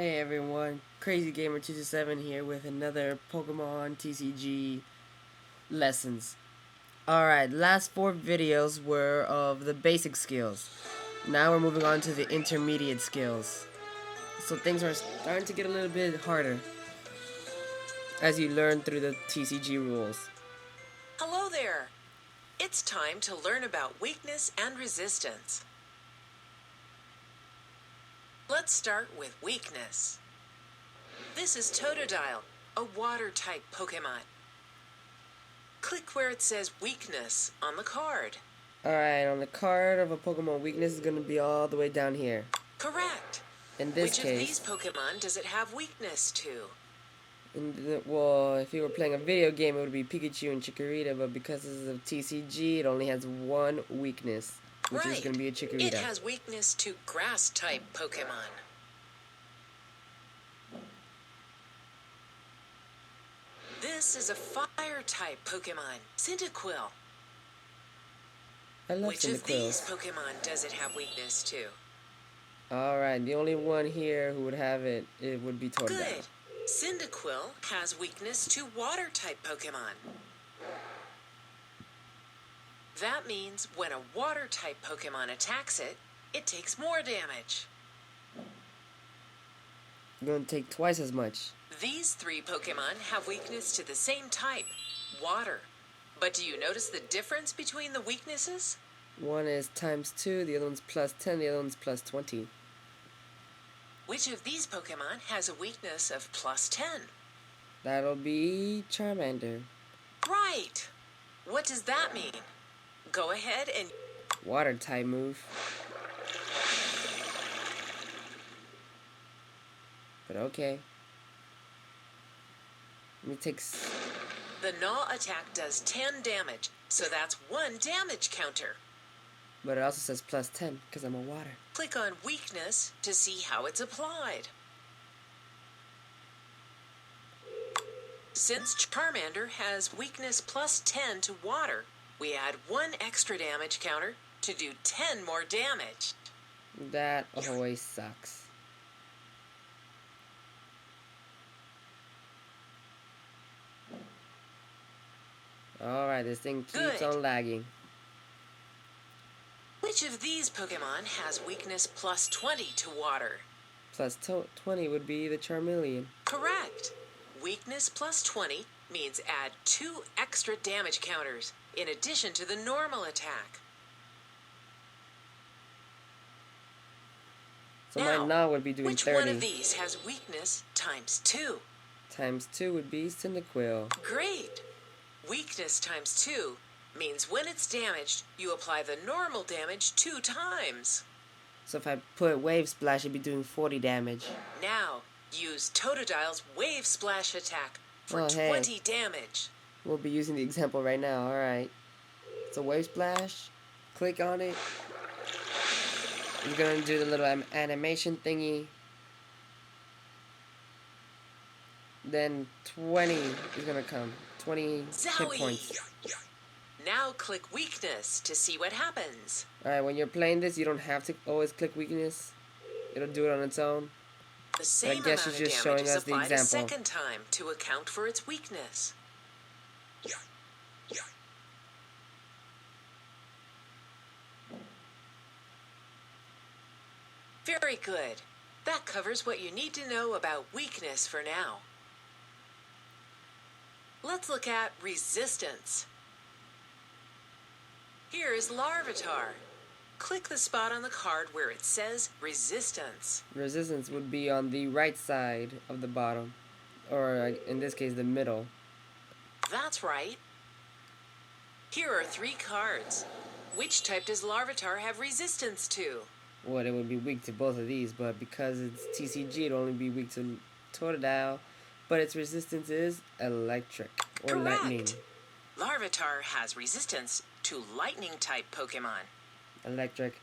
Hey everyone, Crazy Gamer 227 here with another Pokemon TCG lessons. Alright, last 4 videos were of the basic skills. Now we're moving on to the intermediate skills. So things are starting to get a little bit harder as you learn through the TCG rules. Hello there! It's time to learn about weakness and resistance. Let's start with weakness. This is Totodile, a water-type Pokemon. Click where it says weakness on the card. Alright, on the card of a Pokemon, weakness is going to be all the way down here. Correct. In this Which case, of these Pokemon does it have weakness to? well, if you were playing a video game, it would be Pikachu and Chikorita, but because this is a TCG, it only has one weakness, which is going to be a Chikorita. It has weakness to grass-type Pokemon. This is a fire-type Pokemon, Cyndaquil. I love Which of these Pokemon does it have weakness to? Alright, the only one here who would have it would be Totodile. Good. Cyndaquil has weakness to water-type Pokemon. That means when a water-type Pokemon attacks it, it takes more damage. You're going to take twice as much. These 3 Pokemon have weakness to the same type, water. But do you notice the difference between the weaknesses? One is ×2, the other one's +10, the other one's +20. Which of these Pokemon has a weakness of +10? That'll be Charmander. Right! What does that mean? Go ahead and... Water type move. But okay. Let me take... The Gnaw attack does 10 damage, so that's 1 damage counter. But it also says +10, because I'm a water. Click on Weakness to see how it's applied. Since Charmander has weakness +10 to water, we add 1 extra damage counter to do 10 more damage. That always sucks. Alright, this thing keeps on lagging. Which of these Pokemon has weakness +20 to water? +20 would be the Charmeleon. Correct. Weakness +20 means add 2 extra damage counters in addition to the normal attack. So my Gnaw would be doing 30. Which one of these has weakness ×2? ×2 would be Cyndaquil. Great. Weakness ×2 means when it's damaged, you apply the normal damage 2 times. So if I put Wave Splash, it'd be doing 40 damage. Now, use Totodile's Wave Splash attack for 20 damage. We'll be using the example right now, alright. So Wave Splash, click on it. You're gonna do the little animation thingy. Then 20 is gonna come. 20 hit points. Now click Weakness to see what happens. Alright, when you're playing this, you don't have to always click Weakness. It'll do it on its own. The same amount of damage is applied a second time to account for its weakness. Very good. That covers what you need to know about weakness for now. Let's look at resistance. Here is Larvitar. Click the spot on the card where it says resistance. Resistance would be on the right side of the bottom, or in this case, the middle. That's right. Here are 3 cards. Which type does Larvitar have resistance to? Well, it would be weak to both of these, but because it's TCG, it'd only be weak to Totodile. But its resistance is electric, or lightning. Larvitar has resistance to lightning-type Pokemon. Electric.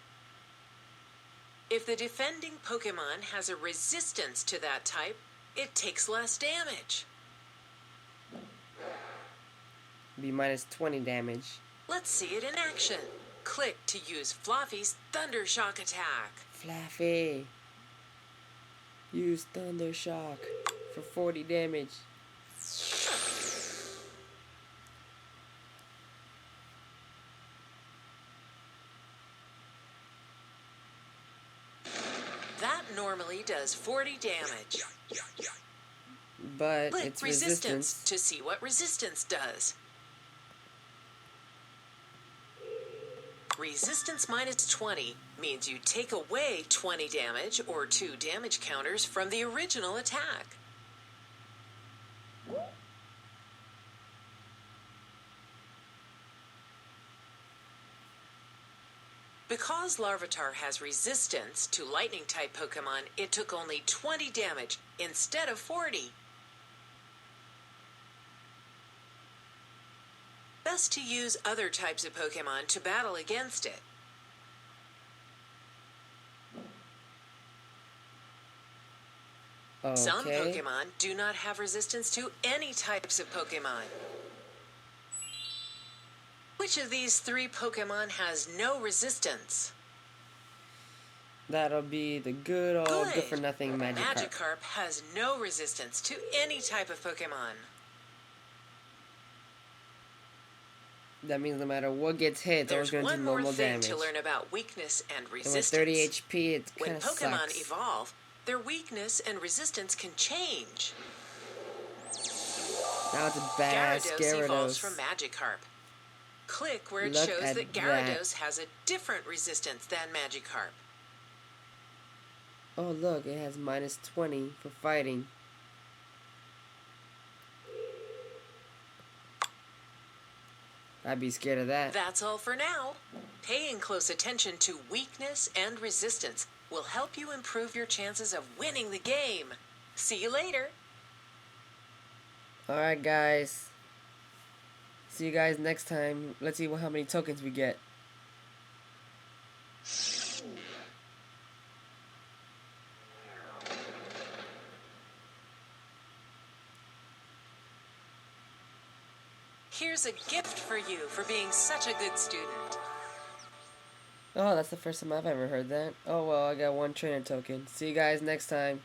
If the defending Pokemon has a resistance to that type, it takes less damage. Be -20 damage. Let's see it in action. Click to use Fluffy's Thundershock attack. Fluffy. Use Thunder Shock for 40 damage. That normally does 40 damage. But Click it's resistance resistance. to see what resistance does. Resistance minus 20 means you take away 20 damage or 2 damage counters from the original attack. Because Larvitar has resistance to lightning-type Pokemon, it took only 20 damage instead of 40. Best to use other types of Pokemon to battle against it. Okay. Some Pokemon do not have resistance to any types of Pokemon. Which of these 3 Pokemon has no resistance? That'll be the good old good for nothing Magikarp. Magikarp has no resistance to any type of Pokemon. That means no matter what gets hit, There's they're going to one do more normal thing damage. to learn about weakness and And with resistance. 30 HP, it When kind of Pokemon sucks. evolve, their weakness and resistance can change. Now it's a badass Gyarados evolves from Gyarados. Magikarp. Click where it Look shows at that Gyarados has a different resistance than Magikarp. Oh look, it has minus 20 for fighting. I'd be scared of that. That's all for now. Paying close attention to weakness and resistance will help you improve your chances of winning the game. See you later. Alright guys. See you guys next time. Let's see how many tokens we get. Here's a gift for you for being such a good student. Oh, that's the first time I've ever heard that. Oh well, I got one trainer token. See you guys next time.